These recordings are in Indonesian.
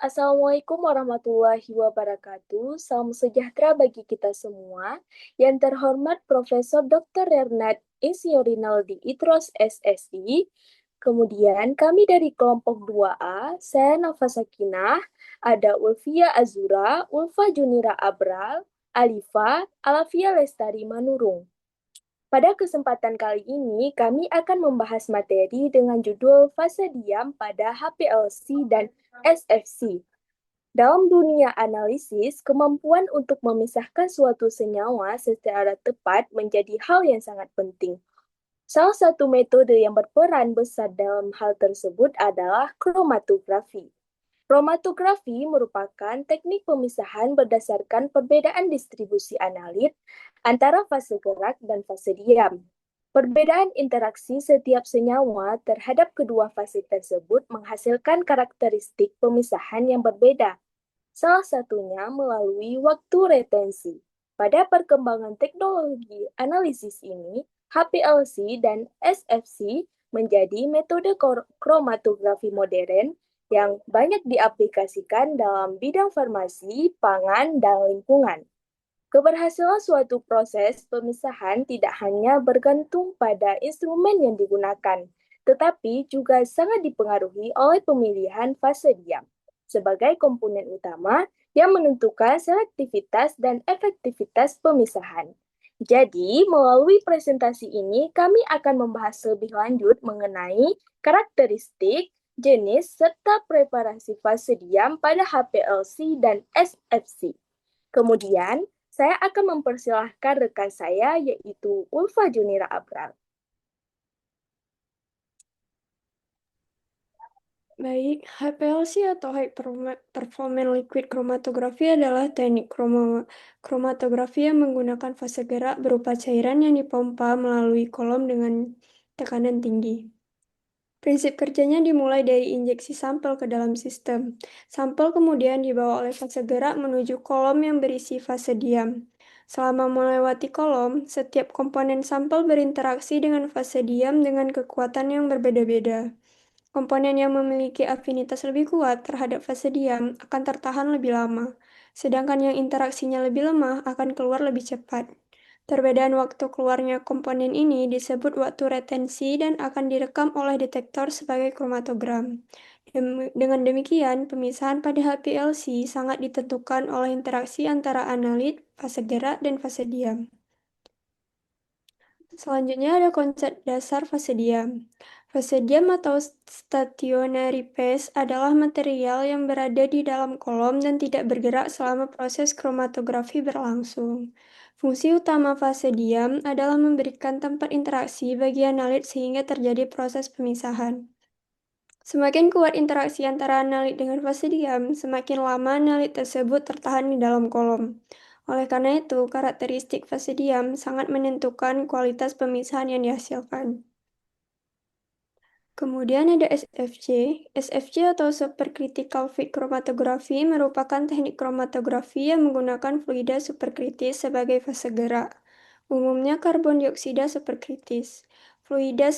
Assalamualaikum warahmatullahi wabarakatuh. Salam sejahtera bagi kita semua. Yang terhormat Profesor Dr. Renat Insinyur Rinaldi Idros SSI. Kemudian kami dari kelompok 2A, saya Nafa Sakinah, ada Ulfia Azura, Ulfa Junira Abral, Alifa, Alafia Lestari Manurung. Pada kesempatan kali ini, kami akan membahas materi dengan judul Fase Diam pada HPLC dan SFC. Dalam dunia analisis, kemampuan untuk memisahkan suatu senyawa secara tepat menjadi hal yang sangat penting. Salah satu metode yang berperan besar dalam hal tersebut adalah kromatografi. Kromatografi merupakan teknik pemisahan berdasarkan perbedaan distribusi analit antara fase gerak dan fase diam. Perbedaan interaksi setiap senyawa terhadap kedua fase tersebut menghasilkan karakteristik pemisahan yang berbeda. Salah satunya melalui waktu retensi. Pada perkembangan teknologi analisis ini, HPLC dan SFC menjadi metode kromatografi modern yang banyak diaplikasikan dalam bidang farmasi, pangan, dan lingkungan. Keberhasilan suatu proses pemisahan tidak hanya bergantung pada instrumen yang digunakan, tetapi juga sangat dipengaruhi oleh pemilihan fase diam sebagai komponen utama yang menentukan selektivitas dan efektivitas pemisahan. Jadi, melalui presentasi ini, kami akan membahas lebih lanjut mengenai karakteristik, jenis, serta preparasi fase diam pada HPLC dan SFC. Kemudian, saya akan mempersilahkan rekan saya, yaitu Ulfa Junira Abrar. Baik, HPLC atau High Performance Liquid Chromatography adalah teknik kromatografi yang menggunakan fase gerak berupa cairan yang dipompa melalui kolom dengan tekanan tinggi. Prinsip kerjanya dimulai dari injeksi sampel ke dalam sistem. Sampel kemudian dibawa oleh fase gerak menuju kolom yang berisi fase diam. Selama melewati kolom, setiap komponen sampel berinteraksi dengan fase diam dengan kekuatan yang berbeda-beda. Komponen yang memiliki afinitas lebih kuat terhadap fase diam akan tertahan lebih lama, sedangkan yang interaksinya lebih lemah akan keluar lebih cepat. Perbedaan waktu keluarnya komponen ini disebut waktu retensi dan akan direkam oleh detektor sebagai kromatogram. Dengan demikian, pemisahan pada HPLC sangat ditentukan oleh interaksi antara analit, fase gerak, dan fase diam. Selanjutnya ada konsep dasar fase diam. Fase diam atau stationary phase adalah material yang berada di dalam kolom dan tidak bergerak selama proses kromatografi berlangsung. Fungsi utama fase diam adalah memberikan tempat interaksi bagi analit sehingga terjadi proses pemisahan. Semakin kuat interaksi antara analit dengan fase diam, semakin lama analit tersebut tertahan di dalam kolom. Oleh karena itu, karakteristik fase diam sangat menentukan kualitas pemisahan yang dihasilkan. Kemudian ada SFC. SFC atau Supercritical Fluid Chromatography merupakan teknik kromatografi yang menggunakan fluida superkritis sebagai fase gerak. Umumnya karbon dioksida superkritis. Fluida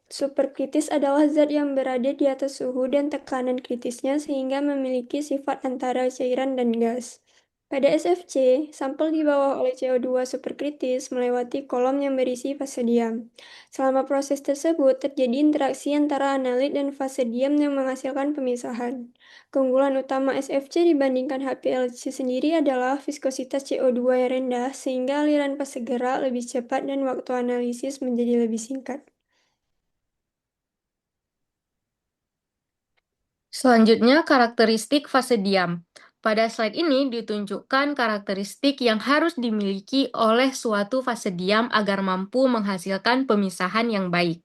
superkritis adalah zat yang berada di atas suhu dan tekanan kritisnya sehingga memiliki sifat antara cairan dan gas. Pada SFC, sampel dibawa oleh CO2 superkritis melewati kolom yang berisi fase diam. Selama proses tersebut, terjadi interaksi antara analit dan fase diam yang menghasilkan pemisahan. Keunggulan utama SFC dibandingkan HPLC sendiri adalah viskositas CO2 yang rendah, sehingga aliran fase gerak lebih cepat dan waktu analisis menjadi lebih singkat. Selanjutnya, karakteristik fase diam. Pada slide ini ditunjukkan karakteristik yang harus dimiliki oleh suatu fase diam agar mampu menghasilkan pemisahan yang baik.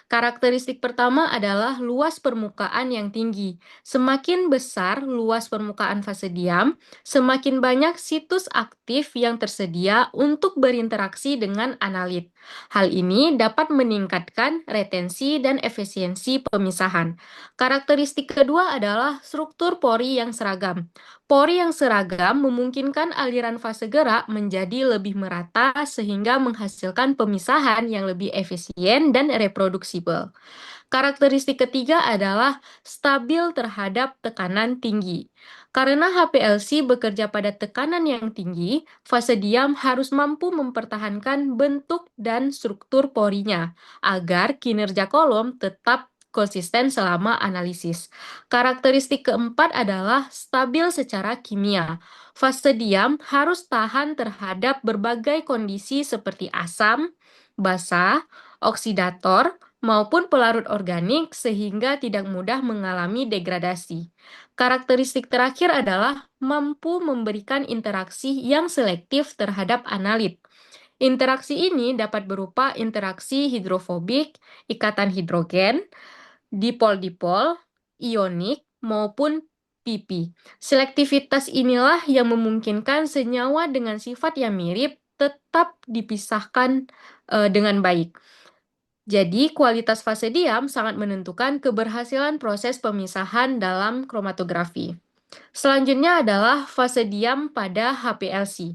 Karakteristik pertama adalah luas permukaan yang tinggi. Semakin besar luas permukaan fase diam, semakin banyak situs aktif yang tersedia untuk berinteraksi dengan analit. Hal ini dapat meningkatkan retensi dan efisiensi pemisahan. Karakteristik kedua adalah struktur pori yang seragam. Pori yang seragam memungkinkan aliran fase gerak menjadi lebih merata sehingga menghasilkan pemisahan yang lebih efisien dan reproduksibel. Karakteristik ketiga adalah stabil terhadap tekanan tinggi. Karena HPLC bekerja pada tekanan yang tinggi, fase diam harus mampu mempertahankan bentuk dan struktur porinya agar kinerja kolom tetap konsisten selama analisis. Karakteristik keempat adalah stabil secara kimia. Fase diam harus tahan terhadap berbagai kondisi seperti asam, basah, oksidator, maupun pelarut organik sehingga tidak mudah mengalami degradasi. Karakteristik terakhir adalah mampu memberikan interaksi yang selektif terhadap analit. Interaksi ini dapat berupa interaksi hidrofobik, ikatan hidrogen, dipol-dipol, ionik, maupun PP. Selektivitas inilah yang memungkinkan senyawa dengan sifat yang mirip tetap dipisahkan dengan baik. Jadi, kualitas fase diam sangat menentukan keberhasilan proses pemisahan dalam kromatografi. Selanjutnya adalah fase diam pada HPLC.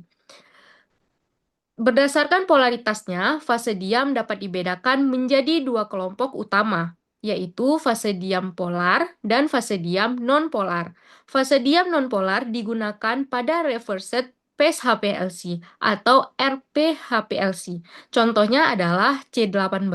Berdasarkan polaritasnya, fase diam dapat dibedakan menjadi dua kelompok utama, yaitu fase diam polar dan fase diam non-polar. Fase diam non-polar digunakan pada reversed phase HPLC atau RPHPLC. Contohnya adalah C18,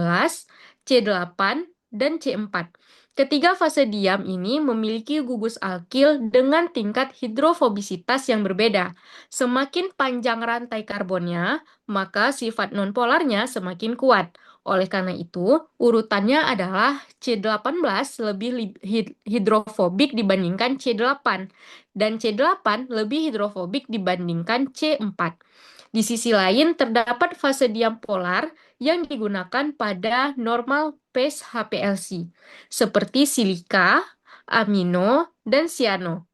C8, dan C4. Ketiga fase diam ini memiliki gugus alkil dengan tingkat hidrofobisitas yang berbeda. Semakin panjang rantai karbonnya, maka sifat nonpolarnya semakin kuat. Oleh karena itu, urutannya adalah C18 lebih hidrofobik dibandingkan C8, dan C8 lebih hidrofobik dibandingkan C4. Di sisi lain, terdapat fase diam polar yang digunakan pada normal phase HPLC, seperti silika, amino, dan siano.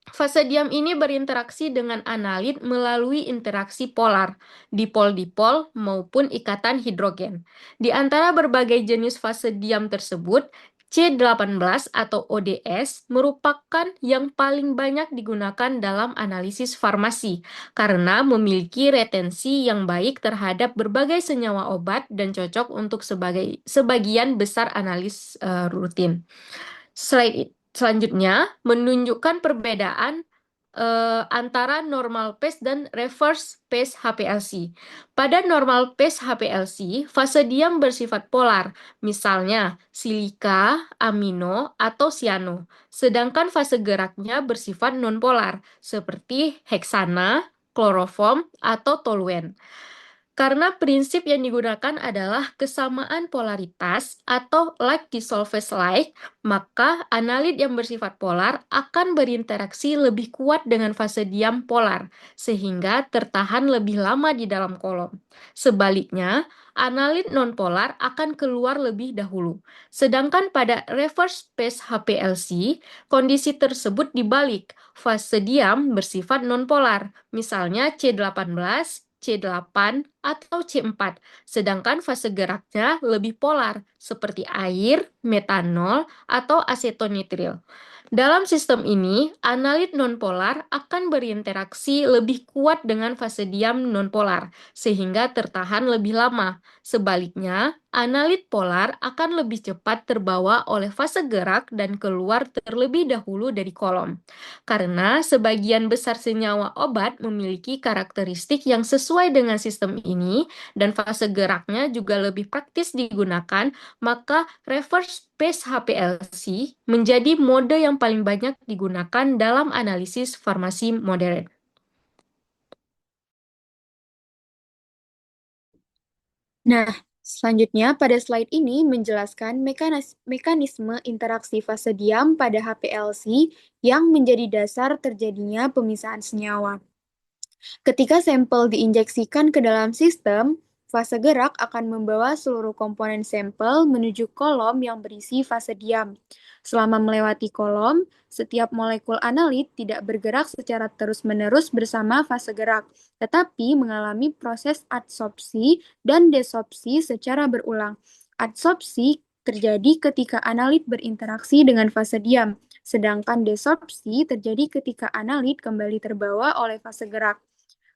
Fase diam ini berinteraksi dengan analit melalui interaksi polar, dipol-dipol, maupun ikatan hidrogen. Di antara berbagai jenis fase diam tersebut, C18 atau ODS merupakan yang paling banyak digunakan dalam analisis farmasi karena memiliki retensi yang baik terhadap berbagai senyawa obat dan cocok untuk sebagian besar analis rutin. Selanjutnya, menunjukkan perbedaan antara normal phase dan reverse phase HPLC. Pada normal phase HPLC, fase diam bersifat polar, misalnya silika, amino, atau siano. Sedangkan fase geraknya bersifat nonpolar, seperti heksana, kloroform, atau toluen. Karena prinsip yang digunakan adalah kesamaan polaritas atau like dissolves like, maka analit yang bersifat polar akan berinteraksi lebih kuat dengan fase diam polar, sehingga tertahan lebih lama di dalam kolom. Sebaliknya, analit nonpolar akan keluar lebih dahulu. Sedangkan pada reverse phase HPLC, kondisi tersebut dibalik. Fase diam bersifat nonpolar, misalnya C18, C8, atau C4, sedangkan fase geraknya lebih polar, seperti air, metanol, atau asetonitril. Dalam sistem ini, analit nonpolar akan berinteraksi lebih kuat dengan fase diam nonpolar, sehingga tertahan lebih lama. Sebaliknya, analit polar akan lebih cepat terbawa oleh fase gerak dan keluar terlebih dahulu dari kolom. Karena sebagian besar senyawa obat memiliki karakteristik yang sesuai dengan sistem ini, dan fase geraknya juga lebih praktis digunakan, maka reverse phase HPLC menjadi mode yang paling banyak digunakan dalam analisis farmasi modern. Nah, selanjutnya pada slide ini menjelaskan mekanisme interaksi fase diam pada HPLC yang menjadi dasar terjadinya pemisahan senyawa. Ketika sampel diinjeksikan ke dalam sistem, fase gerak akan membawa seluruh komponen sampel menuju kolom yang berisi fase diam. Selama melewati kolom, setiap molekul analit tidak bergerak secara terus-menerus bersama fase gerak, tetapi mengalami proses adsorpsi dan desorpsi secara berulang. Adsorpsi terjadi ketika analit berinteraksi dengan fase diam, sedangkan desorpsi terjadi ketika analit kembali terbawa oleh fase gerak.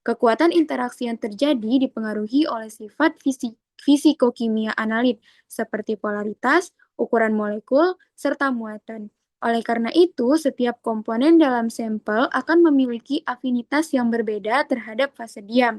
Kekuatan interaksi yang terjadi dipengaruhi oleh sifat fisikokimia analit, seperti polaritas, ukuran molekul, serta muatan. Oleh karena itu, setiap komponen dalam sampel akan memiliki afinitas yang berbeda terhadap fase diam.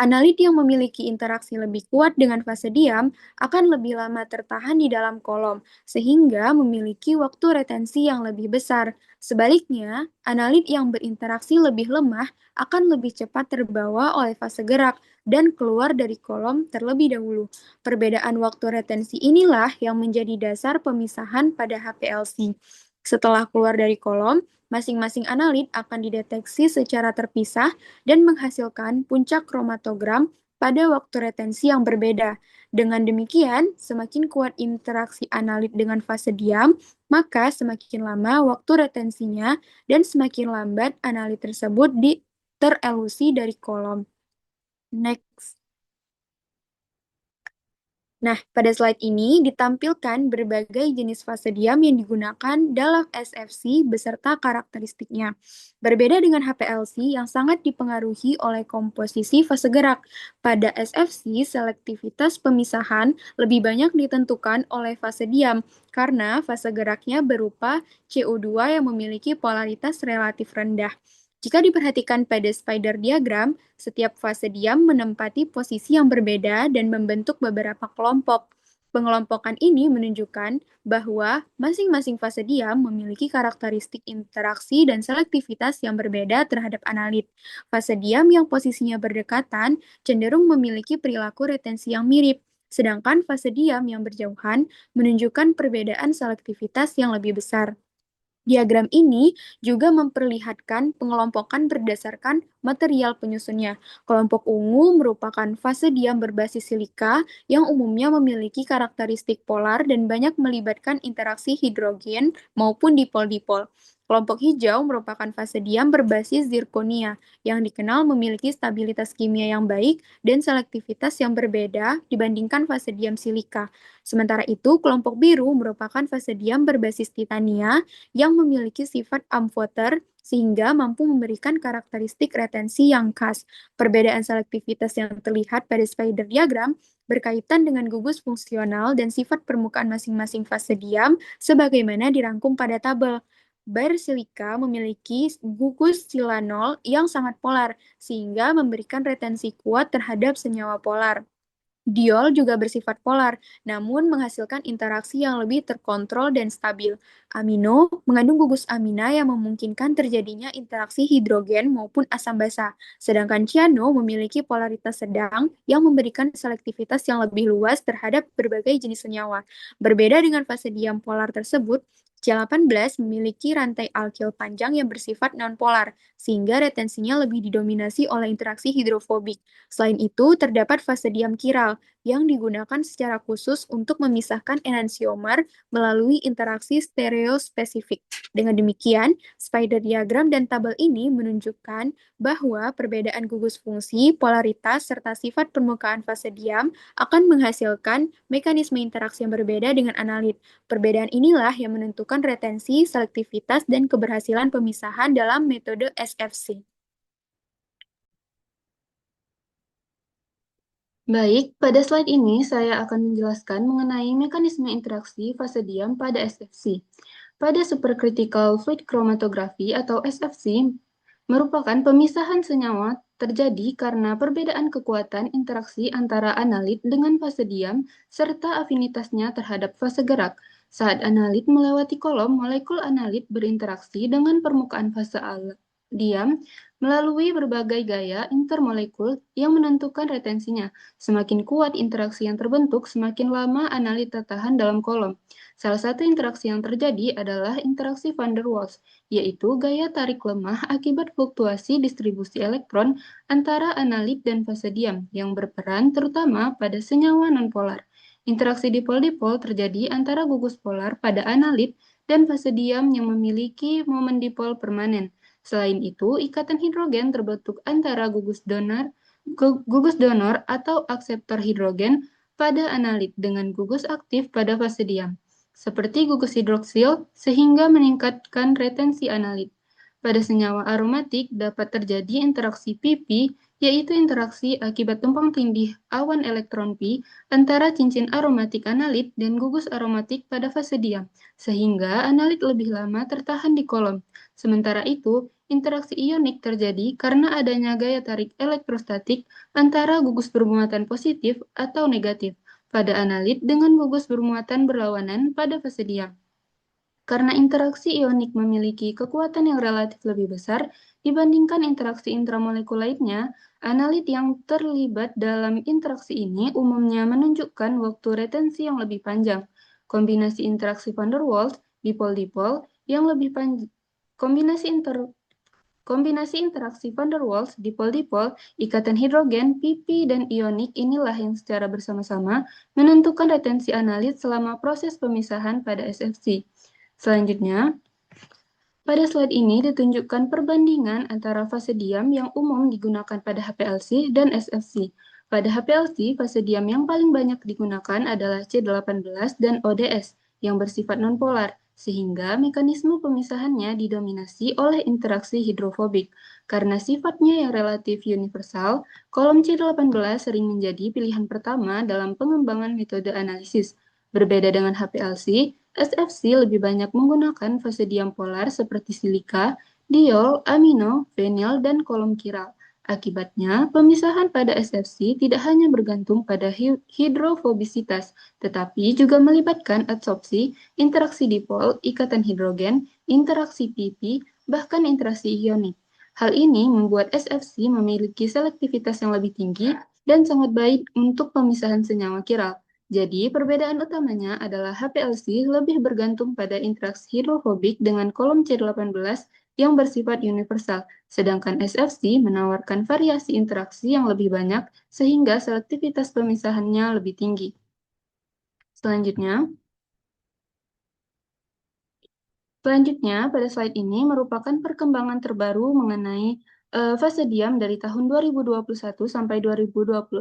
Analit yang memiliki interaksi lebih kuat dengan fase diam akan lebih lama tertahan di dalam kolom, sehingga memiliki waktu retensi yang lebih besar. Sebaliknya, analit yang berinteraksi lebih lemah akan lebih cepat terbawa oleh fase gerak dan keluar dari kolom terlebih dahulu. Perbedaan waktu retensi inilah yang menjadi dasar pemisahan pada HPLC. Setelah keluar dari kolom, masing-masing analit akan dideteksi secara terpisah dan menghasilkan puncak kromatogram pada waktu retensi yang berbeda. Dengan demikian, semakin kuat interaksi analit dengan fase diam, maka semakin lama waktu retensinya dan semakin lambat analit tersebut terelusi dari kolom. Next. Nah, pada slide ini ditampilkan berbagai jenis fase diam yang digunakan dalam SFC beserta karakteristiknya. Berbeda dengan HPLC yang sangat dipengaruhi oleh komposisi fase gerak. Pada SFC, selektivitas pemisahan lebih banyak ditentukan oleh fase diam karena fase geraknya berupa CO2 yang memiliki polaritas relatif rendah. Jika diperhatikan pada spider diagram, setiap fase diam menempati posisi yang berbeda dan membentuk beberapa kelompok. Pengelompokan ini menunjukkan bahwa masing-masing fase diam memiliki karakteristik interaksi dan selektivitas yang berbeda terhadap analit. Fase diam yang posisinya berdekatan cenderung memiliki perilaku retensi yang mirip, sedangkan fase diam yang berjauhan menunjukkan perbedaan selektivitas yang lebih besar. Diagram ini juga memperlihatkan pengelompokan berdasarkan material penyusunnya. Kelompok ungu merupakan fase diam berbasis silika yang umumnya memiliki karakteristik polar dan banyak melibatkan interaksi hidrogen maupun dipol-dipol. Kelompok hijau merupakan fase diam berbasis zirkonia yang dikenal memiliki stabilitas kimia yang baik dan selektivitas yang berbeda dibandingkan fase diam silika. Sementara itu, kelompok biru merupakan fase diam berbasis titania yang memiliki sifat amfoter sehingga mampu memberikan karakteristik retensi yang khas. Perbedaan selektivitas yang terlihat pada spider diagram berkaitan dengan gugus fungsional dan sifat permukaan masing-masing fase diam sebagaimana dirangkum pada tabel. Bersilika memiliki gugus silanol yang sangat polar, sehingga memberikan retensi kuat terhadap senyawa polar. Diol juga bersifat polar, namun menghasilkan interaksi yang lebih terkontrol dan stabil. Amino mengandung gugus amina yang memungkinkan terjadinya interaksi hidrogen maupun asam basa, sedangkan ciano memiliki polaritas sedang yang memberikan selektivitas yang lebih luas terhadap berbagai jenis senyawa. Berbeda dengan fase diam polar tersebut, C18 memiliki rantai alkil panjang yang bersifat nonpolar, sehingga retensinya lebih didominasi oleh interaksi hidrofobik. Selain itu, terdapat fase diam kiral yang digunakan secara khusus untuk memisahkan enantiomer melalui interaksi stereospesifik. Dengan demikian, spider diagram dan tabel ini menunjukkan bahwa perbedaan gugus fungsi, polaritas, serta sifat permukaan fase diam akan menghasilkan mekanisme interaksi yang berbeda dengan analit. Perbedaan inilah yang menentukan retensi, selektivitas, dan keberhasilan pemisahan dalam metode SFC. Baik, pada slide ini saya akan menjelaskan mengenai mekanisme interaksi fase diam pada SFC. Pada supercritical fluid chromatography atau SFC, merupakan pemisahan senyawa terjadi karena perbedaan kekuatan interaksi antara analit dengan fase diam serta afinitasnya terhadap fase gerak. Saat analit melewati kolom, molekul analit berinteraksi dengan permukaan fase diam melalui berbagai gaya intermolekul yang menentukan retensinya. Semakin kuat interaksi yang terbentuk, semakin lama analit tertahan dalam kolom. Salah satu interaksi yang terjadi adalah interaksi van der Waals, yaitu gaya tarik lemah akibat fluktuasi distribusi elektron antara analit dan fase diam, yang berperan terutama pada senyawa nonpolar. Interaksi dipol-dipol terjadi antara gugus polar pada analit dan fase diam yang memiliki momen dipol permanen. Selain itu, ikatan hidrogen terbentuk antara gugus donor atau akseptor hidrogen pada analit dengan gugus aktif pada fase diam, seperti gugus hidroksil, sehingga meningkatkan retensi analit. Pada senyawa aromatik dapat terjadi interaksi pp, yaitu interaksi akibat tumpang tindih awan elektron pi antara cincin aromatik analit dan gugus aromatik pada fase diam, sehingga analit lebih lama tertahan di kolom. Sementara itu, interaksi ionik terjadi karena adanya gaya tarik elektrostatik antara gugus bermuatan positif atau negatif pada analit dengan gugus bermuatan berlawanan pada fase diam. Karena interaksi ionik memiliki kekuatan yang relatif lebih besar dibandingkan interaksi intramolekul lainnya, analit yang terlibat dalam interaksi ini umumnya menunjukkan waktu retensi yang lebih panjang. Kombinasi interaksi van der Waals dipol-dipol yang lebih panjang. Kombinasi interaksi van der Waals dipol-dipol, ikatan hidrogen, pp, dan ionik inilah yang secara bersama-sama menentukan retensi analit selama proses pemisahan pada SFC. Selanjutnya, pada slide ini ditunjukkan perbandingan antara fase diam yang umum digunakan pada HPLC dan SFC. Pada HPLC, fase diam yang paling banyak digunakan adalah C18 dan ODS yang bersifat nonpolar, sehingga mekanisme pemisahannya didominasi oleh interaksi hidrofobik. Karena sifatnya yang relatif universal, kolom C18 sering menjadi pilihan pertama dalam pengembangan metode analisis. Berbeda dengan HPLC, SFC lebih banyak menggunakan fase diam polar seperti silika, diol, amino, vinyl, dan kolom kiral. Akibatnya, pemisahan pada SFC tidak hanya bergantung pada hidrofobisitas, tetapi juga melibatkan adsorpsi, interaksi dipol, ikatan hidrogen, interaksi pp, bahkan interaksi ionik. Hal ini membuat SFC memiliki selektivitas yang lebih tinggi dan sangat baik untuk pemisahan senyawa kiral. Jadi, perbedaan utamanya adalah HPLC lebih bergantung pada interaksi hidrofobik dengan kolom C18 yang bersifat universal, sedangkan SFC menawarkan variasi interaksi yang lebih banyak sehingga selektivitas pemisahannya lebih tinggi. Selanjutnya, pada slide ini merupakan perkembangan terbaru mengenai fase diam dari tahun 2021 sampai 2026,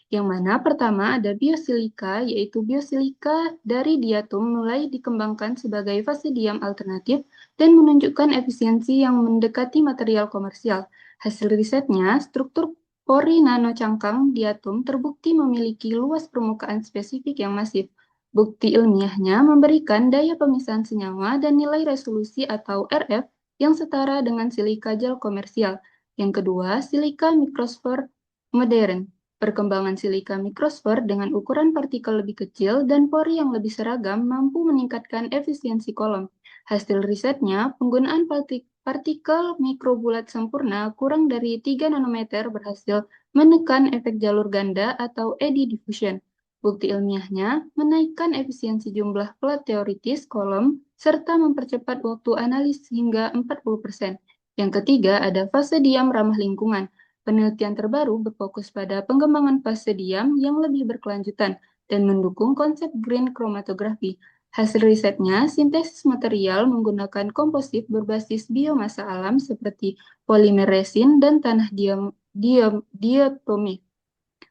yang mana pertama ada biosilika, yaitu biosilika dari diatom mulai dikembangkan sebagai fase diam alternatif dan menunjukkan efisiensi yang mendekati material komersial. Hasil risetnya, struktur pori nano cangkang diatom terbukti memiliki luas permukaan spesifik yang masif. Bukti ilmiahnya memberikan daya pemisahan senyawa dan nilai resolusi atau RF yang setara dengan silika gel komersial. Yang kedua, silika mikrosfer modern. Perkembangan silika mikrosfer dengan ukuran partikel lebih kecil dan pori yang lebih seragam mampu meningkatkan efisiensi kolom. Hasil risetnya, penggunaan partikel mikrobulat sempurna kurang dari 3 nanometer berhasil menekan efek jalur ganda atau eddy diffusion. Bukti ilmiahnya menaikkan efisiensi jumlah plat teoritis kolom serta mempercepat waktu analis hingga 40%. Yang ketiga ada fase diam ramah lingkungan. Penelitian terbaru berfokus pada pengembangan fase diam yang lebih berkelanjutan dan mendukung konsep green chromatografi. Hasil risetnya, sintesis material menggunakan komposit berbasis biomasa alam seperti polimer resin dan tanah diatomik.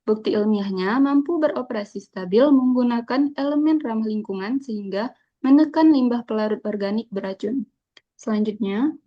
Bukti ilmiahnya mampu beroperasi stabil menggunakan elemen ramah lingkungan sehingga menekan limbah pelarut organik beracun. Selanjutnya,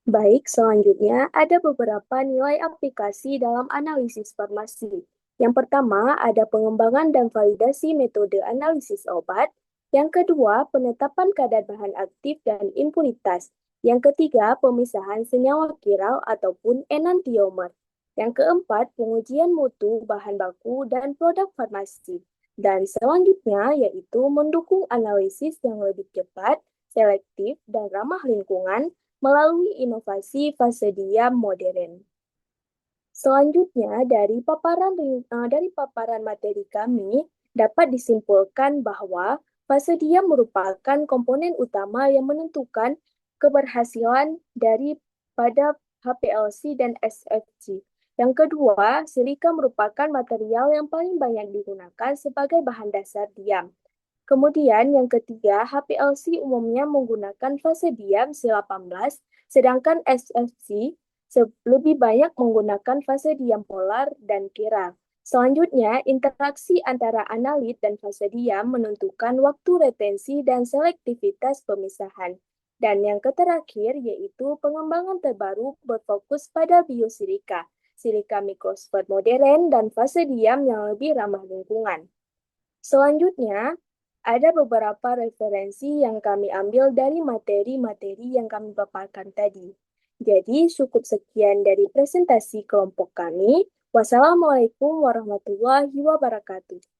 Baik, selanjutnya ada beberapa nilai aplikasi dalam analisis farmasi. Yang pertama, ada pengembangan dan validasi metode analisis obat. Yang kedua, penetapan kadar bahan aktif dan impunitas. Yang ketiga, pemisahan senyawa kiral ataupun enantiomer. Yang keempat, pengujian mutu bahan baku dan produk farmasi. Dan selanjutnya yaitu mendukung analisis yang lebih cepat, selektif, dan ramah lingkungan melalui inovasi fase diam modern. Selanjutnya, dari paparan materi kami, dapat disimpulkan bahwa fase diam merupakan komponen utama yang menentukan keberhasilan daripada HPLC dan SFC. Yang kedua, silika merupakan material yang paling banyak digunakan sebagai bahan dasar diam. Kemudian yang ketiga, HPLC umumnya menggunakan fase diam C18, sedangkan SFC lebih banyak menggunakan fase diam polar dan kiral. Selanjutnya, interaksi antara analit dan fase diam menentukan waktu retensi dan selektivitas pemisahan. Dan yang terakhir yaitu pengembangan terbaru berfokus pada biosilika, silika mikrosfer modern, dan fase diam yang lebih ramah lingkungan. Selanjutnya, ada beberapa referensi yang kami ambil dari materi-materi yang kami paparkan tadi. Jadi, cukup sekian dari presentasi kelompok kami. Wassalamualaikum warahmatullahi wabarakatuh.